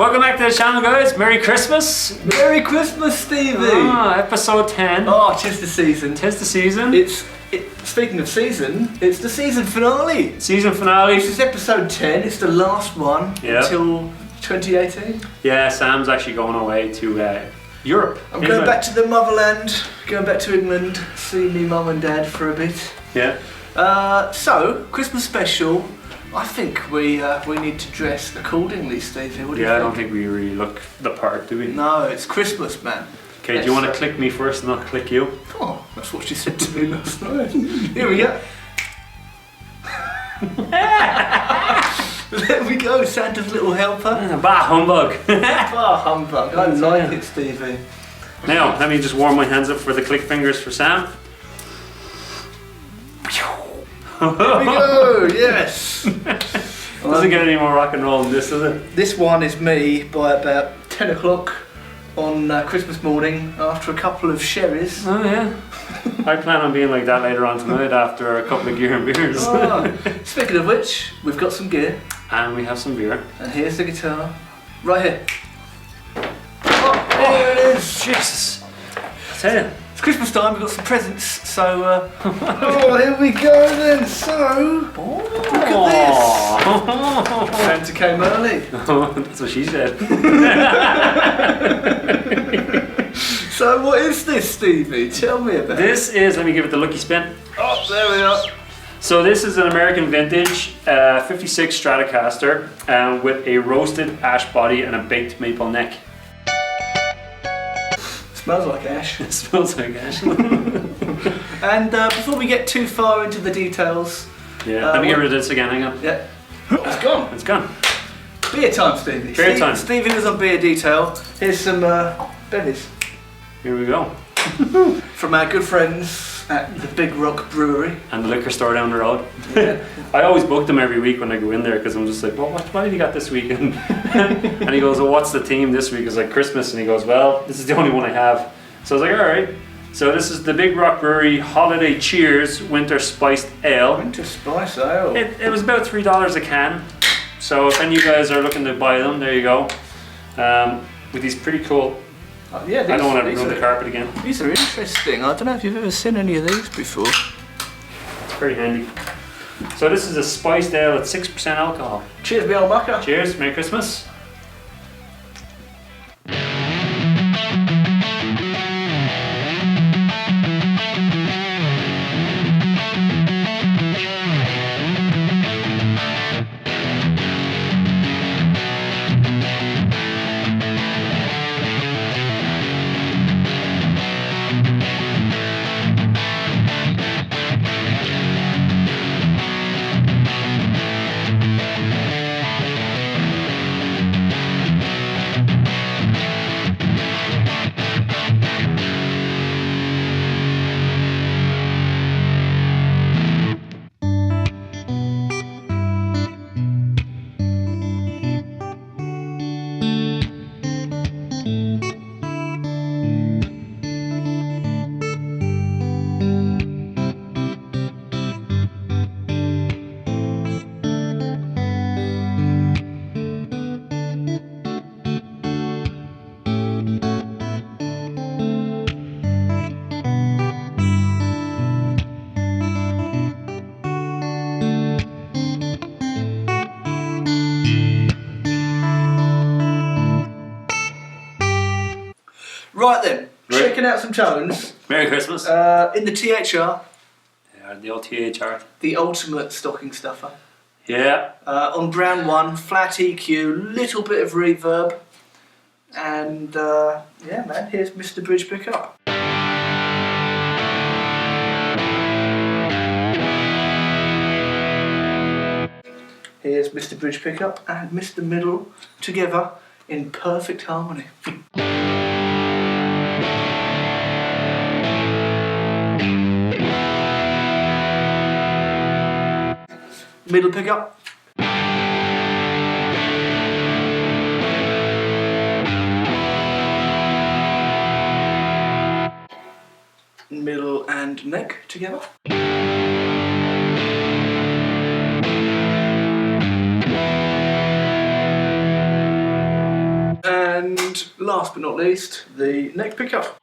Welcome back to the channel, guys. Merry Christmas. Merry Christmas, Stevie. Episode 10. Oh, 'tis the season. 'Tis the season. Speaking of season, it's the season finale. Season finale. This is episode 10. It's the last one until 2018. Yeah, Sam's actually going away to Europe. I'm going back to the motherland, going back to England, see me mum and dad for a bit. Yeah. So, Christmas special. I think we need to dress accordingly, Stevie. What do you think? I don't think we really look the part, do we? No, it's Christmas, man. Okay, do you want to click me first and I'll click you? Oh, that's what she said to me last night. Here we go. There we go, Santa's little helper. Bah humbug. Bah humbug. I like it, Stevie. Now, let me just warm my hands up for the click fingers for Sam. There we go, yes. Doesn't get any more rock and roll than this, does it? This one is me by about 10 o'clock on Christmas morning after a couple of sherries. Oh yeah. I plan on being like that later on tonight after a couple of gear and beers. Oh, speaking of which, we've got some gear. And we have some beer. And here's the guitar. Right here. Oh, there it is. Jesus. I tell you. It's Christmas time, we've got some presents, so oh, here we go then. So, look at this. Santa came early. That's what she said. So what is this, Stevie? Tell me about it. This is, let me give it the lucky spin. Oh, there we are. So this is an American Vintage 56 Stratocaster with a roasted ash body and a baked maple neck. Smells like ash. It smells like ash. And before we get too far into the details... Yeah, let me get rid of this again, hang on. Yeah. It's gone. It's gone. Beer time, Stevie. Beer time. Stevie was on beer detail. Here's some bevies. Here we go. From our good friends at the Big Rock Brewery. And the liquor store down the road. Yeah. I always book them every week when I go in there because I'm just like, well, what have you got this week? And he goes, well, what's the theme this week? It's like Christmas. And he goes, well, this is the only one I have. So I was like, all right. So this is the Big Rock Brewery Holiday Cheers Winter Spiced Ale. Winter Spice Ale. It was about $3 a can. So if any of you guys are looking to buy them, there you go. With these pretty cool... yeah, I don't want to ruin the carpet again. These are interesting. I don't know if you've ever seen any of these before. It's very handy. So this is a spiced ale at 6% alcohol. Cheers, me old mucker. Cheers, Merry Christmas. Right then, checking out some tones. Merry Christmas. In the THR. Yeah, the old THR. The ultimate stocking stuffer. Yeah. On Brown 1, flat EQ, little bit of reverb. And yeah man, here's Mr. Bridge Pickup. Here's Mr. Bridge Pickup and Mr. Middle together in perfect harmony. Middle pickup. Middle and neck together. last but not least, the neck pickup.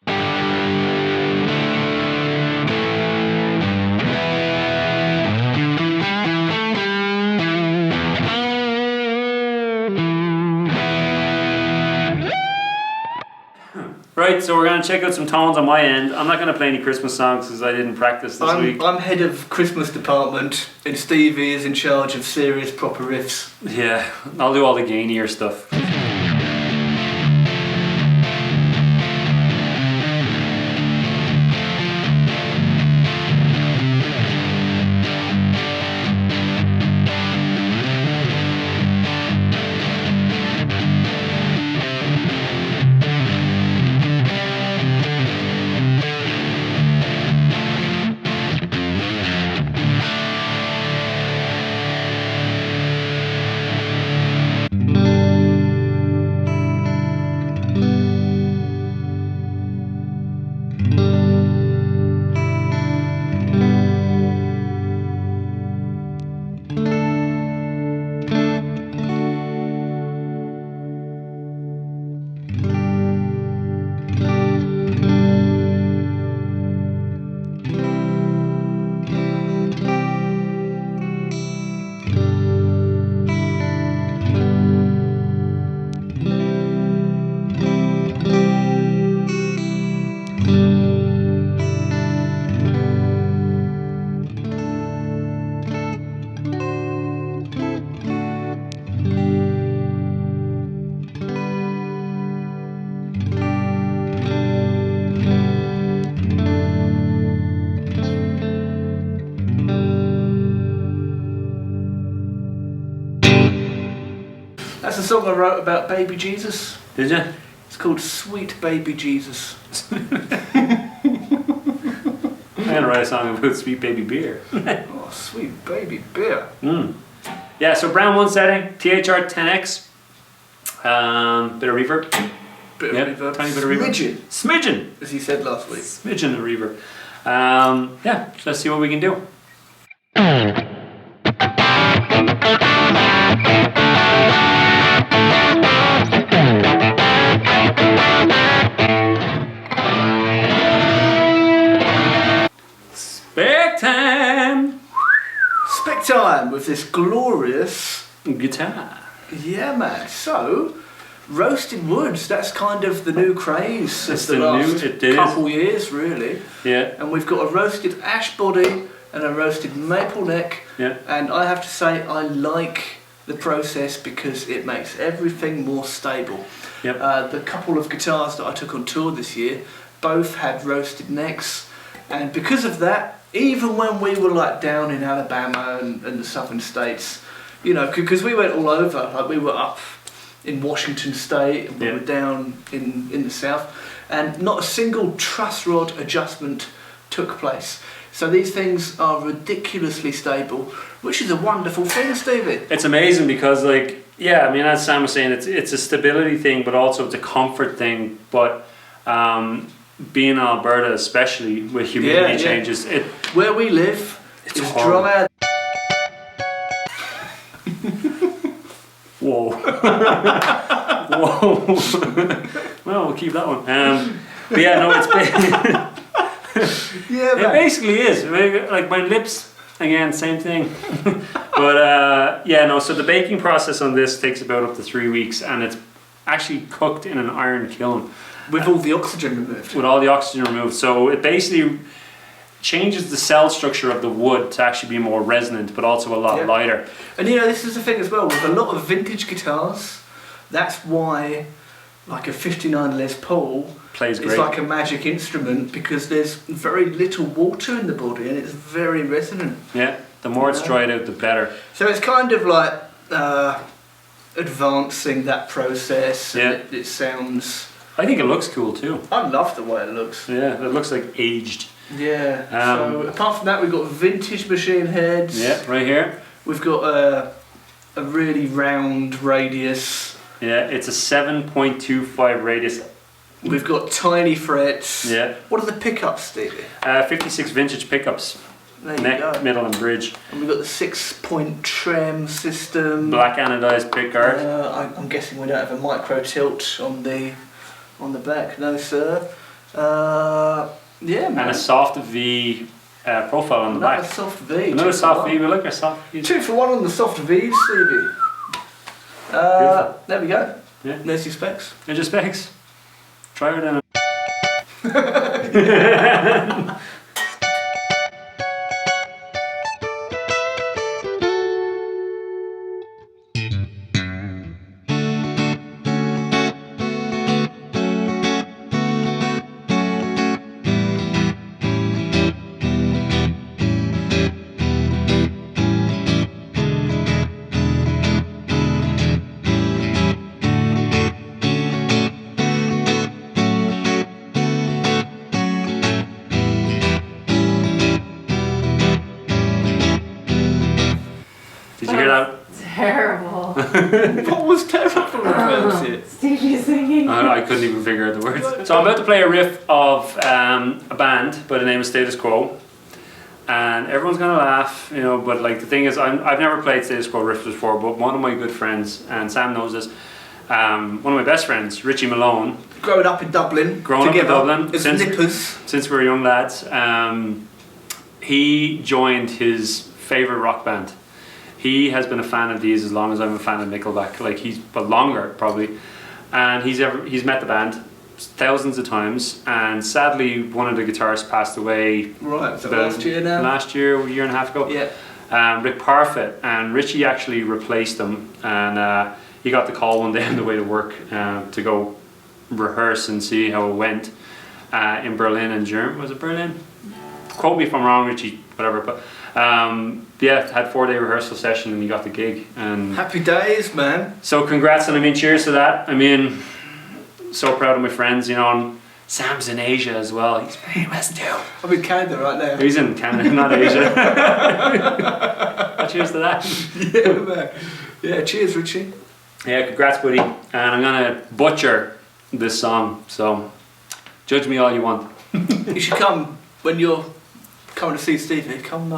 Right, so we're going to check out some tones on my end. I'm not going to play any Christmas songs because I didn't practice this week. I'm head of Christmas department, and Stevie is in charge of serious proper riffs. Yeah, I'll do all the gainier stuff. That's a song I wrote about baby Jesus. Did you? It's called Sweet Baby Jesus. I'm going to write a song about Sweet Baby Beer. Oh, Sweet Baby Beer. Yeah, so Brown 1 setting, THR 10X, bit of reverb. Bit of reverb. Tiny bit of reverb. Smidgen! As he said last week. Smidgen of reverb. Yeah, so let's see what we can do. Spec time! Spec time with this glorious guitar. Yeah, man. So, roasted woods, that's kind of the new craze It's of the the last new- couple years, really. Yeah. And we've got a roasted ash body and a roasted maple neck. Yeah. And I have to say, I like the process because it makes everything more stable. Yep. The couple of guitars that I took on tour this year both had roasted necks, and because of that, even when we were like down in Alabama and the southern states, you know, because we went all over, like we were up in Washington State and we were down in the south, and not a single truss rod adjustment took place. So these things are ridiculously stable, which is a wonderful thing, Stevie. It's amazing because, like, yeah, I mean, as Sam was saying, it's a stability thing, but also it's a comfort thing. But being in Alberta, especially with humidity changes, where we live, it's is horrible. dry. Whoa. Whoa. Well, we'll keep that one. But yeah, no, it basically is. Like my lips, again, same thing. But yeah, no, so the baking process on this takes about up to 3 weeks, and it's actually cooked in an iron kiln. With all the oxygen removed. With all the oxygen removed. So it basically changes the cell structure of the wood to actually be more resonant, but also a lot lighter. And you know, this is the thing as well, with a lot of vintage guitars, that's why like a 59 Les Paul plays great. It's like a magic instrument, because there's very little water in the body and it's very resonant. Yeah, the more it's dried out, the better. So it's kind of like advancing that process. Yeah. And it sounds... I think it looks cool too. I love the way it looks. Yeah, it looks like aged. Yeah. So apart from that, we've got vintage machine heads. Yeah, right here. We've got a really round radius. Yeah, it's a 7.25 radius. We've got tiny frets. Yeah. What are the pickups, Stevie? 56 vintage pickups. There you Neck, go. middle and bridge. And we've got the 6-point trem system. Black anodized pickguard. I'm guessing we don't have a micro tilt on the on the back, no sir. Yeah, man. And a soft V profile on the Another back. soft V. Another soft V, we like our soft V. 2 for 1 on the soft V's, Stevie. There we go. Yeah. There's your specs. There's your specs. Try it in. Did you hear that? Terrible. What was terrible about it? Stevie singing. I couldn't even figure out the words. So I'm about to play a riff of a band by the name of Status Quo, and everyone's gonna laugh, you know. But like the thing is, I've never played Status Quo riffs before. But one of my good friends, and Sam knows this, one of my best friends, Richie Malone, Growing up in Dublin. As nippers. Since we were young lads, he joined his favourite rock band. He has been a fan of these as long as I'm a fan of Nickelback, but longer probably. And he's met the band thousands of times, and sadly one of the guitarists passed away. Right, so last year now? Last year, a year and a half ago. Yeah. Rick Parfitt, and Richie actually replaced him, and he got the call one day on the way to work to go rehearse and see how it went in Berlin and Germany. Was it Berlin? Quote me if I'm wrong, Richie, whatever, but yeah, had 4-day rehearsal session and he got the gig. And happy days, man. So congrats, and I mean, cheers to that. I mean, so proud of my friends, you know, and Sam's in Asia as well. He's famous too. I'm in Canada right now. He's in Canada, not Asia. Cheers to that. Yeah, man. Yeah, cheers, Richie. Yeah, congrats, buddy. And I'm gonna butcher this song, so judge me all you want. You should come when you're coming to see Stevie. Come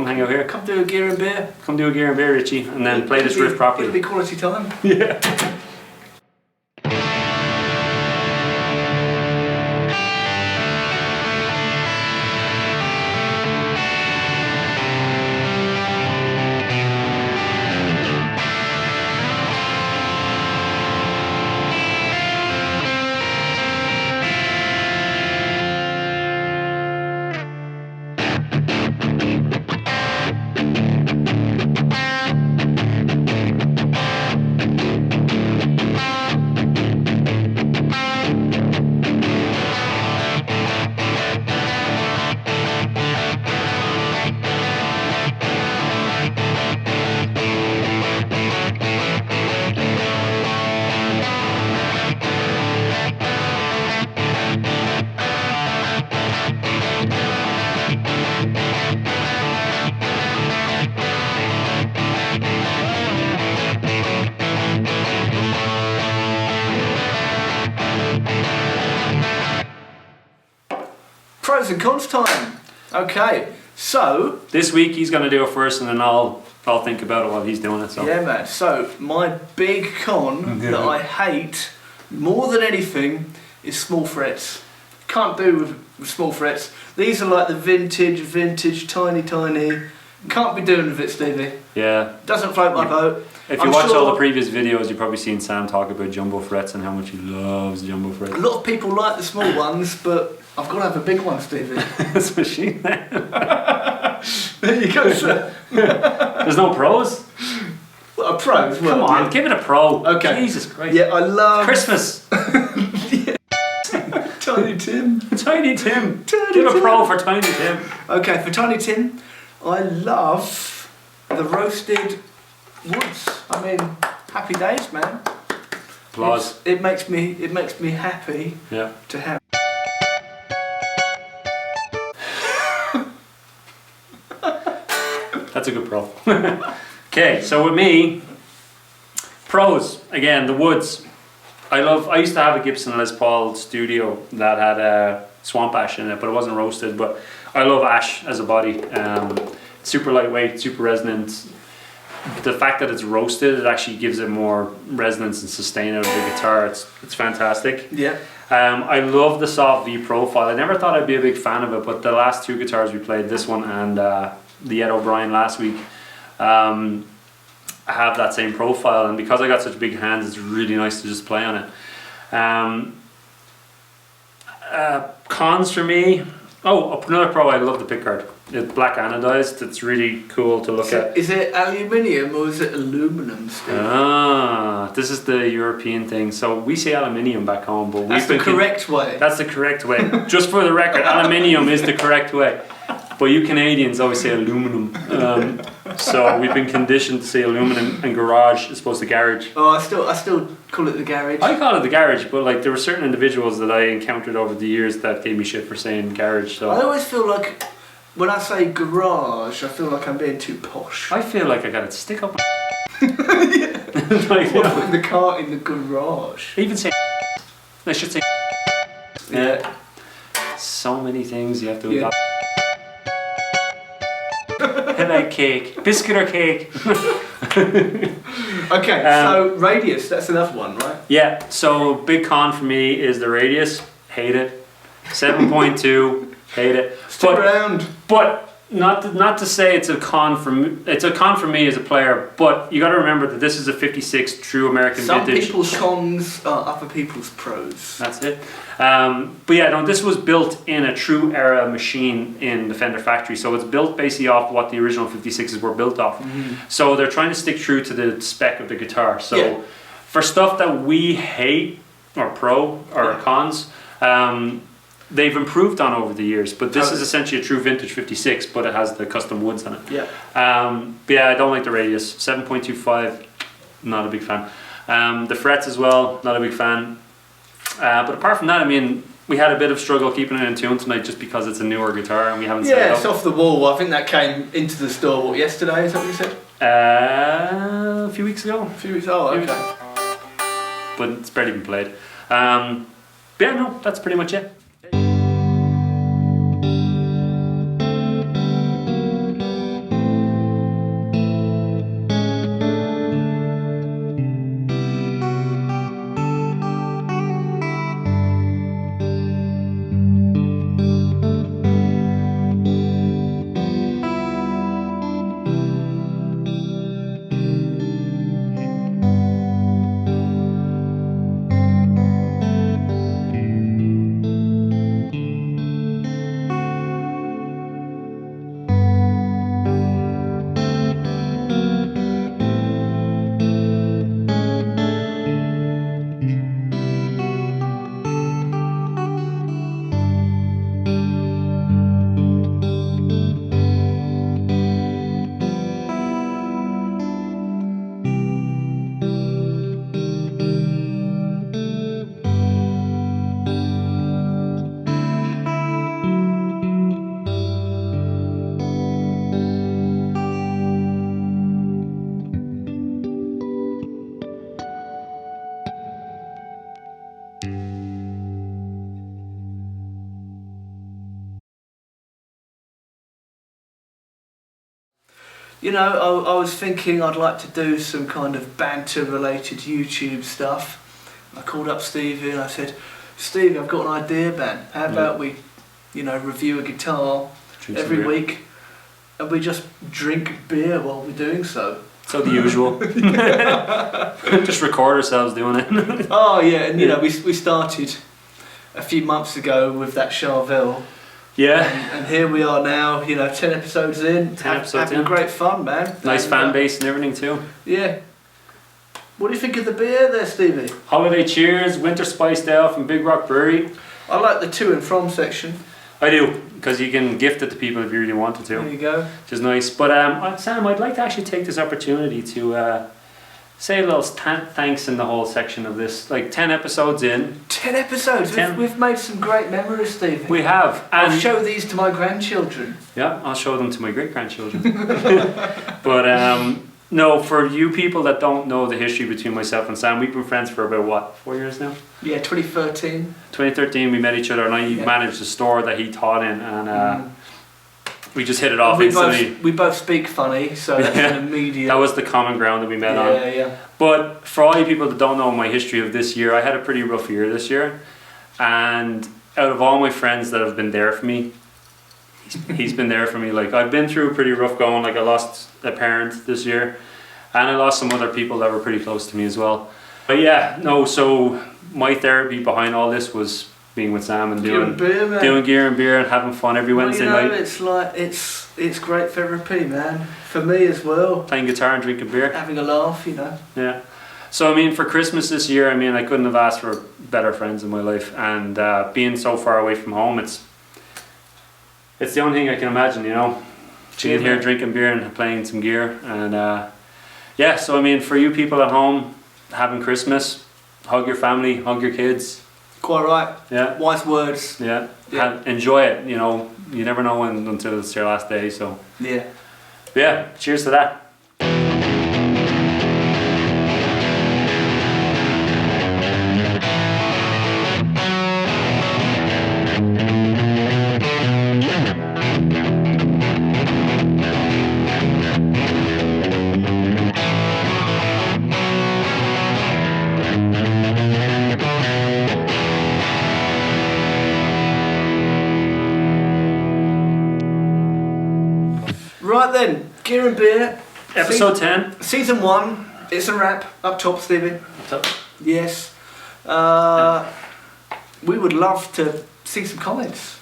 hang out here. Come do a gear and beer. Come do a gear and beer, Richie, and then play this riff properly. It'll be quality time. Yeah. Pros and cons time. Okay, so this week he's going to do it first, and then I'll think about it while he's doing it. So yeah, man. So my big con that I hate more than anything is small frets. Can't do with small frets. These are like the vintage, tiny. Can't be doing with it, Stevie. Yeah. Doesn't float my boat. If you watch all the previous videos, you've probably seen Sam talk about jumbo frets and how much he loves jumbo frets. A lot of people like the small ones, but I've got to have a big one, Stevie. It's a machine there. There you go, sir. There's no pros? What, a pro as well? Come on, give it a pro. Okay. Jesus Christ. Yeah, I love... Christmas. Tiny Tim. Tiny Tim. Give a pro for Tiny Tim. Okay, for Tiny Tim, I love the roasted woods. I mean, happy days, man. Applause. It makes me happy to have. That's a good pro. Okay, so with me, pros, again, the woods. I used to have a Gibson Les Paul Studio that had a swamp ash in it, but it wasn't roasted. But I love ash as a body. Super lightweight, super resonant. the fact that it's roasted, it actually gives it more resonance and sustain out of the guitar. It's fantastic. Yeah. I love the soft V profile. I never thought I'd be a big fan of it, but the last two guitars we played, this one and the Ed O'Brien last week, have that same profile, and because I got such big hands, it's really nice to just play on it. Cons for me. Oh, another pro. I love the pickguard. It's black anodized. It's really cool to look at. Is it aluminium or is it aluminum still? Ah, this is the European thing. So we say aluminium back home, but that's the correct way. That's the correct way. Just for the record, aluminium is the correct way. But you Canadians always say aluminum. So we've been conditioned to say aluminum, and garage as opposed to garage. Oh, I still call it the garage. I call it the garage, but like there were certain individuals that I encountered over the years that gave me shit for saying garage. So I always feel like when I say garage, I feel like I'm being too posh. I feel like I got it stick up. Like, putting the car in the garage. Even say. I should say. Yeah. So many things you have to adopt. Hello, cake. Biscuit or cake? Okay, so radius, that's another one, right? Yeah, so big con for me is the radius. Hate it. 7.2, hate it. Stick around. But not to say it's a con for me. It's a con for me as a player, but you got to remember that this is a 56 true American Vintage. Some people's cons are other people's pros. That's it. But yeah, no, this was built in a true era machine in the Fender factory, so it's built basically off what the original 56s were built off. So they're trying to stick true to the spec of the guitar. So for stuff that we hate or cons, they've improved on over the years, but this is essentially a true vintage 56, but it has the custom woods on it. Yeah. But yeah, I don't like the radius. 7.25, not a big fan. The frets as well, not a big fan. But apart from that, I mean, we had a bit of struggle keeping it in tune tonight just because it's a newer guitar and we haven't set it up. Yeah, it's off the wall. I think that came into the store yesterday, is that what you said? A few weeks ago. Okay. But it's barely been played. But yeah, no, that's pretty much it. You know, I was thinking I'd like to do some kind of banter-related YouTube stuff. I called up Stevie and I said, Stevie, I've got an idea, man. How about we, review a guitar every week and we just drink beer while we're doing so. So the usual. Just record ourselves doing it. Oh yeah, and we started a few months ago with that Charvel. Yeah. And here we are now, 10 episodes in. Having great fun, man. Nice fan base and everything too. Yeah. What do you think of the beer there, Stevie? Holiday Cheers, Winter Spiced Ale from Big Rock Brewery. I like the to and from section. I do, because you can gift it to people if you really wanted to. There you go. Which is nice. But Sam, I'd like to actually take this opportunity to say a little thanks in the whole section of this. Like 10 episodes in. 10 episodes? We've made some great memories, Stevie. We have. And I'll show these to my grandchildren. Yeah, I'll show them to my great-grandchildren. But no, for you people that don't know the history between myself and Sam, we've been friends for about, what, 4 years now? Yeah, 2013. 2013 we met each other and I managed the store that he taught in, and we just hit it off we instantly. we both speak funny, so that's an immediate. That was the common ground that we met on. Yeah. But for all you people that don't know my history of this year, I had a pretty rough year this year, and out of all my friends that have been there for me, he's been there for me. Like, I've been through a pretty rough going. Like, I lost a parent this year, and I lost some other people that were pretty close to me as well. But yeah, no, so my therapy behind all this was being with Sam and doing gear and beer and having fun every Wednesday night. It's like it's great therapy, man. For me as well. Playing guitar and drinking beer. Having a laugh, you know. Yeah. So I mean, for Christmas this year, I mean, I couldn't have asked for better friends in my life, and being so far away from home, it's the only thing I can imagine, you know. Being here drinking beer and playing some gear, and yeah. So I mean, for you people at home having Christmas, hug your family, hug your kids. Quite right. Yeah. Wise words. Yeah. Enjoy it. You know, you never know when until it's your last day. So yeah. Yeah. Cheers to that. Right then, Gear and Beer. Episode 10. Season 1. It's a wrap. Up top, Stevie. Up top. Yes. We would love to see some comments.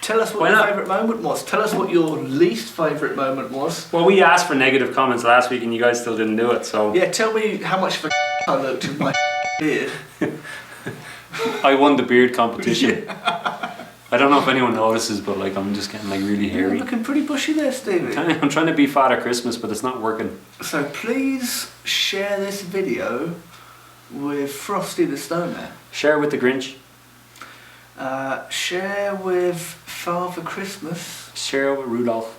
Tell us what your favourite moment was. Tell us what your least favourite moment was. Well, we asked for negative comments last week and you guys still didn't do it, so... Yeah, tell me how much of a I looked in my beard. I won the beard competition. I don't know if anyone notices, but like I'm just getting like really hairy. You're looking pretty bushy there, Stevie. I'm trying to be Father Christmas, but it's not working. So please share this video with Frosty the Snowman. Share with the Grinch. Share with Father Christmas. Share with Rudolph.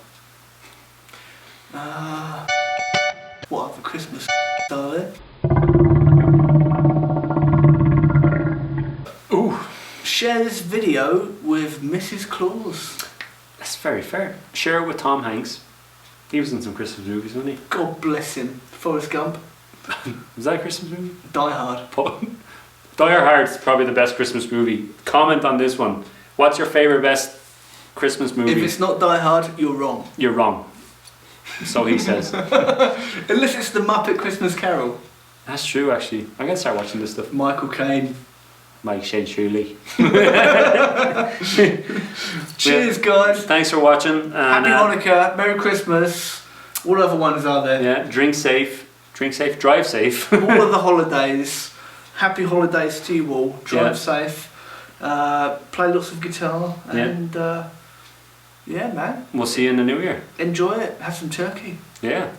What other Christmas are there? Ooh. Share this video with Mrs. Claus. That's very fair. Share it with Tom Hanks. He was in some Christmas movies, wasn't he? God bless him. Forrest Gump. Was that a Christmas movie? Die Hard. Die Hard's probably the best Christmas movie. Comment on this one. What's your favourite best Christmas movie? If it's not Die Hard, you're wrong. You're wrong. So he says. Unless it's the Muppet Christmas Carol. That's true, actually. I'm going to start watching this stuff. Michael Caine. Mike Shane Shuley. Cheers, guys. Thanks for watching. And, Happy Hanukkah. Merry Christmas. All other ones are there. Yeah, drink safe, drive safe. All of the holidays. Happy holidays to you all. Drive safe. Play lots of guitar. And yeah, man. We'll see you in the new year. Enjoy it. Have some turkey. Yeah.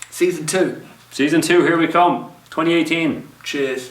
Season 2. Season 2, here we come. 2018. Cheers.